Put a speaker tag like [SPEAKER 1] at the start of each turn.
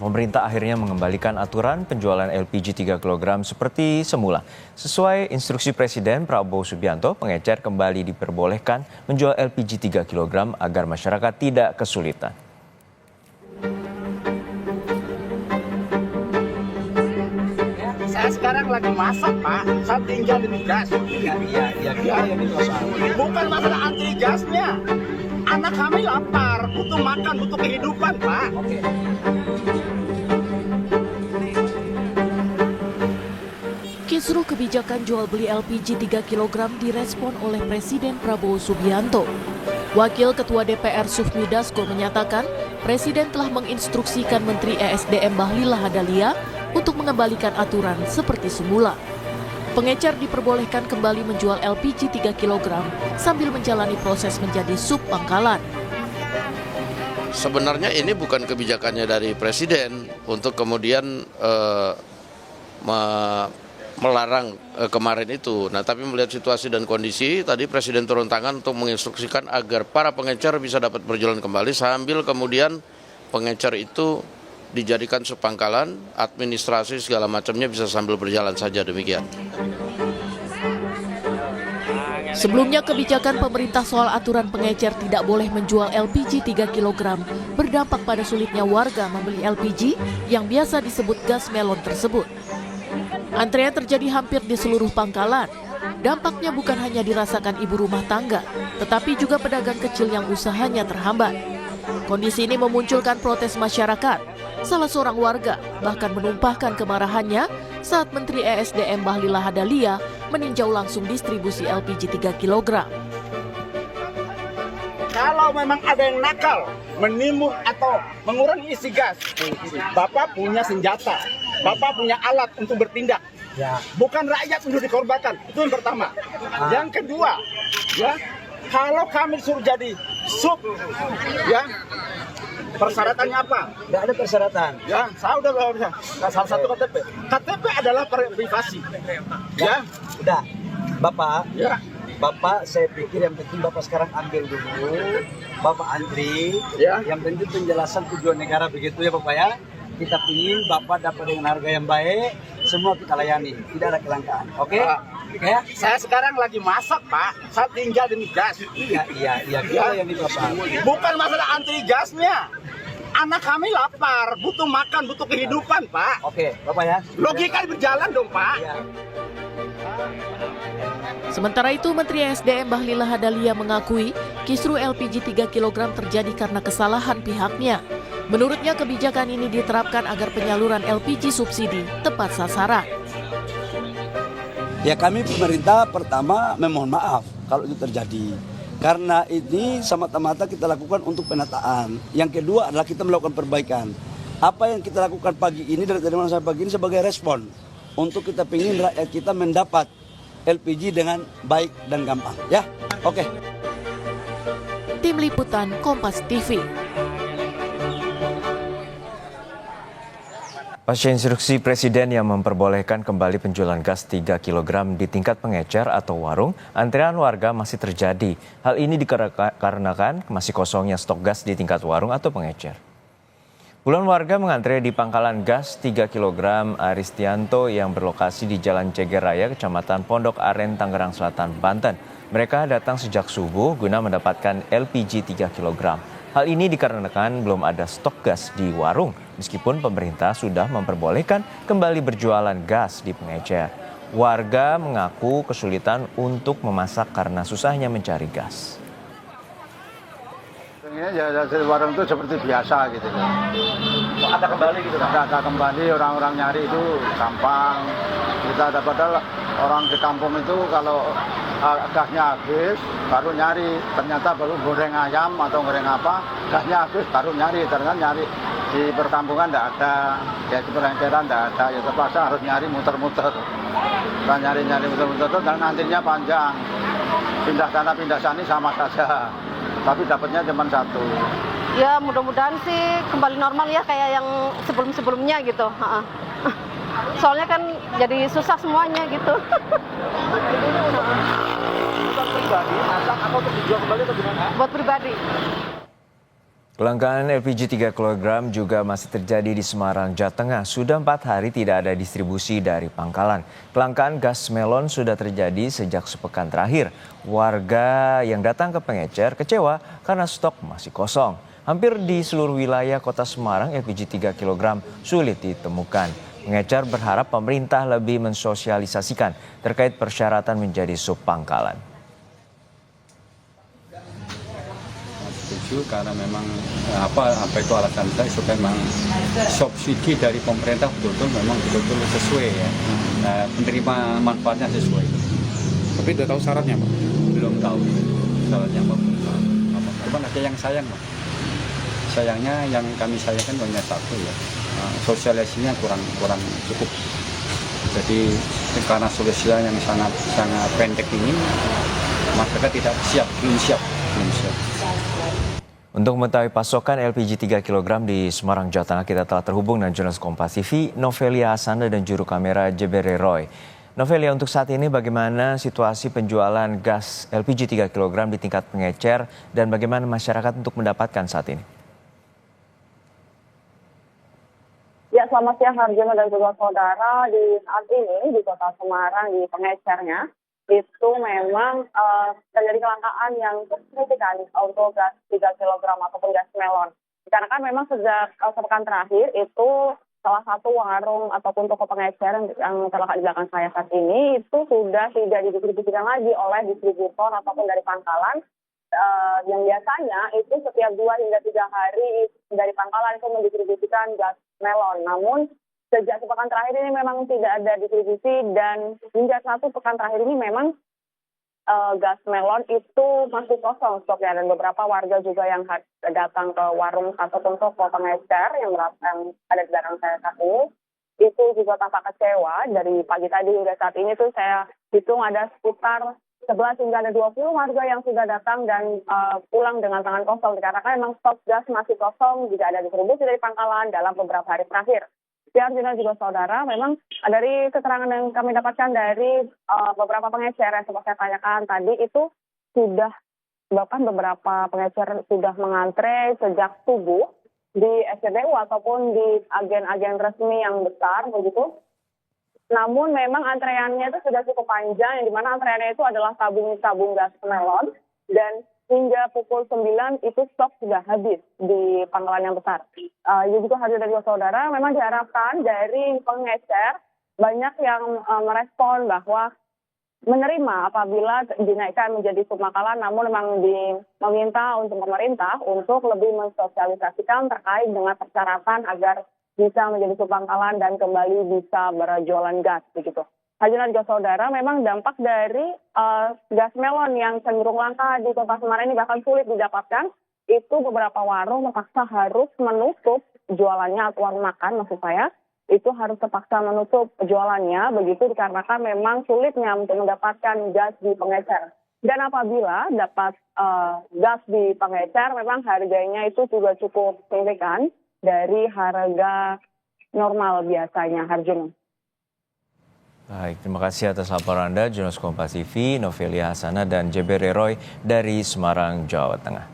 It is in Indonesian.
[SPEAKER 1] pemerintah akhirnya mengembalikan aturan penjualan LPG 3 kg seperti semula. Sesuai instruksi Presiden Prabowo Subianto, pengecer kembali diperbolehkan menjual LPG 3 kg agar masyarakat tidak kesulitan.
[SPEAKER 2] Saya sekarang lagi masak, Pak. Saya tinggal di gas. Iya, yang dimasak. Bukan masalah antri gasnya. Anak kami lapar, butuh makan, butuh kehidupan, Pak. Oke.
[SPEAKER 3] Kisruh kebijakan jual beli LPG 3 kg direspon oleh Presiden Prabowo Subianto. Wakil Ketua DPR Sufmi Dasko menyatakan, Presiden telah menginstruksikan Menteri ESDM Bahlil Lahadalia untuk mengembalikan aturan seperti semula. Pengecer diperbolehkan kembali menjual LPG 3 kg sambil menjalani proses menjadi sub pangkalan.
[SPEAKER 4] Sebenarnya ini bukan kebijakannya dari Presiden untuk kemudian melarang kemarin itu. Nah, tapi melihat situasi dan kondisi, tadi Presiden turun tangan untuk menginstruksikan agar para pengecer bisa dapat berjalan kembali sambil kemudian pengecer itu dijadikan subpangkalan, administrasi segala macamnya bisa sambil berjalan saja, demikian.
[SPEAKER 3] Sebelumnya kebijakan pemerintah soal aturan pengecer tidak boleh menjual LPG 3 kg berdampak pada sulitnya warga membeli LPG yang biasa disebut gas melon tersebut. Antrean terjadi hampir di seluruh pangkalan. Dampaknya bukan hanya dirasakan ibu rumah tangga, tetapi juga pedagang kecil yang usahanya terhambat. Kondisi ini memunculkan protes masyarakat. Salah seorang warga bahkan menumpahkan kemarahannya saat Menteri ESDM Bahlil Lahadalia meninjau langsung distribusi LPG 3 kg.
[SPEAKER 2] Kalau memang ada yang nakal, menimbun atau mengurangi isi gas, Bapak punya senjata, Bapak punya alat untuk bertindak. Ya. Bukan rakyat untuk dikorbankan, itu yang pertama. Yang kedua, ya, kalau kami suruh jadi sub, ya, persyaratannya apa?
[SPEAKER 5] Tidak ada persyaratan.
[SPEAKER 2] Ya, saya udah salah satu KTP. KTP adalah privasi. Ya,
[SPEAKER 5] Udah, Bapak.
[SPEAKER 2] ya.
[SPEAKER 5] Bapak, saya pikir yang penting Bapak sekarang ambil dulu, Bapak antri.
[SPEAKER 2] Ya.
[SPEAKER 5] Yang penting penjelasan tujuan negara begitu ya Bapak ya. Kita ingin Bapak dapat dengan harga yang baik, semua kita layani, tidak ada kelangkaan. Oke? Ya?
[SPEAKER 2] Saya sekarang lagi masak, Pak. Saya tinggal di gas.
[SPEAKER 5] Iya, kita yang itu Bapak.
[SPEAKER 2] Bukan masalah antri gasnya. Anak kami lapar, butuh makan, butuh kehidupan, Pak.
[SPEAKER 5] Oke, Bapak ya.
[SPEAKER 2] Logika berjalan dong, Pak.
[SPEAKER 5] Ya.
[SPEAKER 3] Sementara itu, Menteri ESDM Bahlil Lahadalia mengakui kisruh LPG 3 kg terjadi karena kesalahan pihaknya. Menurutnya kebijakan ini diterapkan agar penyaluran LPG subsidi tepat sasaran.
[SPEAKER 5] Ya kami pemerintah pertama memohon maaf kalau itu terjadi. Karena ini semata-mata kita lakukan untuk penataan. Yang kedua adalah kita melakukan perbaikan. Apa yang kita lakukan pagi ini dari tadi malam sampai pagi ini sebagai respon. Untuk kita ingin rakyat kita mendapat LPG dengan baik dan gampang. Ya, oke.
[SPEAKER 3] Tim Liputan Kompas TV.
[SPEAKER 1] Pasca instruksi Presiden yang memperbolehkan kembali penjualan gas 3 kg di tingkat pengecer atau warung, antrean warga masih terjadi. Hal ini dikarenakan masih kosongnya stok gas di tingkat warung atau pengecer. Puluhan warga mengantre di pangkalan gas 3 kg Aristianto yang berlokasi di Jalan Ceger Raya, Kecamatan Pondok Aren, Tangerang Selatan, Banten. Mereka datang sejak subuh guna mendapatkan LPG 3 kg. Hal ini dikarenakan belum ada stok gas di warung, meskipun pemerintah sudah memperbolehkan kembali berjualan gas di pengecer. Warga mengaku kesulitan untuk memasak karena susahnya mencari gas.
[SPEAKER 6] Ya, warung itu seperti biasa gitu.
[SPEAKER 5] Ada kembali gitu kan?
[SPEAKER 6] Ada kembali, orang-orang nyari itu gampang. Kita padahal orang di kampung itu kalau gasnya habis baru nyari, ternyata baru goreng ayam atau goreng apa, gasnya habis baru nyari, ternyata nyari di perkampungan tidak ada, ya di perengkeran tidak ada, ya terpaksa harus nyari muter-muter. Kita nyari muter-muter dan nantinya panjang, pindah sana pindah sini sama saja, tapi dapatnya cuma satu.
[SPEAKER 7] Ya mudah-mudahan sih kembali normal ya kayak yang sebelum-sebelumnya gitu. Soalnya kan jadi susah semuanya gitu.
[SPEAKER 2] Buat pribadi, masak atau untuk dijual kembali atau gimana?
[SPEAKER 7] Buat pribadi.
[SPEAKER 1] Kelangkaan LPG 3 kg juga masih terjadi di Semarang, Jawa Tengah. Sudah 4 hari tidak ada distribusi dari pangkalan. Kelangkaan gas melon sudah terjadi sejak sepekan terakhir. Warga yang datang ke pengecer kecewa karena stok masih kosong. Hampir di seluruh wilayah kota Semarang, LPG 3 kg sulit ditemukan. Pengecer berharap pemerintah lebih mensosialisasikan terkait persyaratan menjadi sub pangkalan.
[SPEAKER 8] Setuju karena memang apa itu alasan saya supaya memang subsidi dari pemerintah betul-betul sesuai ya. Nah, penerima manfaatnya sesuai.
[SPEAKER 2] Tapi udah tahu syaratnya, Pak?
[SPEAKER 8] Belum tahu syaratnya apa. Cuman ada yang sayang, Pak. Sayangnya yang kami sayangkan hanya satu ya. Sosialisasinya kurang cukup. Jadi karena solusinya yang sangat pendek ini, masyarakat tidak belum siap.
[SPEAKER 1] Untuk mengetahui pasokan LPG 3 kg di Semarang, Jawa Tengah, kita telah terhubung dengan jurnalis Kompas TV, Novelia Hasanda dan juru kamera Jebere Roy. Novelia, untuk saat ini bagaimana situasi penjualan gas LPG 3 kg di tingkat pengecer dan bagaimana masyarakat untuk mendapatkan saat ini?
[SPEAKER 9] Ya, selamat siang Harjono dan juga saudara. Di saat ini di kota Semarang di pengecernya itu memang terjadi kelangkaan yang signifikan untuk gas 3 kg ataupun gas melon. Karena kan memang sejak sepekan terakhir itu salah satu warung ataupun toko pengecer yang terletak di belakang saya saat ini itu sudah tidak didistribusikan lagi oleh distributor ataupun dari pangkalan. Yang biasanya itu setiap 2 hingga 3 hari dari pangkalan itu mendistribusikan gas melon. Namun sejak sepekan terakhir ini memang tidak ada distribusi dan hingga 1 pekan terakhir ini memang gas melon itu masih kosong stoknya dan beberapa warga juga yang datang ke warung ataupun toko pengecer yang ada di belakang saya saat ini itu juga tampak kecewa. Dari pagi tadi hingga saat ini tuh saya hitung ada sekitar 11 hingga ada 20 warga yang sudah datang dan pulang dengan tangan kosong dikarenakan memang stok gas masih kosong jika ada distribusi dari pangkalan dalam beberapa hari terakhir. Ya, Arjuna juga saudara, memang dari keterangan yang kami dapatkan dari beberapa pengecer yang sempat saya tanyakan tadi itu sudah bahkan beberapa pengecer sudah mengantre sejak subuh di SPBU ataupun di agen-agen resmi yang besar begitu. Namun memang antreannya itu sudah cukup panjang, yang dimana antreannya itu adalah tabung gas melon dan hingga pukul 9 itu stok sudah habis di pangkalan yang besar. Ya juga hadir dari saudara, memang diharapkan dari pengecer banyak yang merespon bahwa menerima apabila dinaikkan menjadi subpangkalan, namun memang meminta untuk pemerintah untuk lebih mensosialisasikan terkait dengan persyaratan agar bisa menjadi subpangkalan dan kembali bisa berjualan gas begitu. Hadirin juga saudara, memang dampak dari gas melon yang cenderung langka di kota Semarang ini bahkan sulit didapatkan. Itu beberapa warung terpaksa harus menutup jualannya atau warung makan maksud saya. Itu harus terpaksa menutup jualannya begitu dikarenakan memang sulitnya untuk mendapatkan gas di pengecer. Dan apabila dapat gas di pengecer memang harganya itu juga cukup signifikan dari harga normal biasanya, Harjun.
[SPEAKER 1] Baik, terima kasih atas laporan Anda, jurnalis Kompas TV, Novelia Hasana dan Jebere Roy dari Semarang, Jawa Tengah.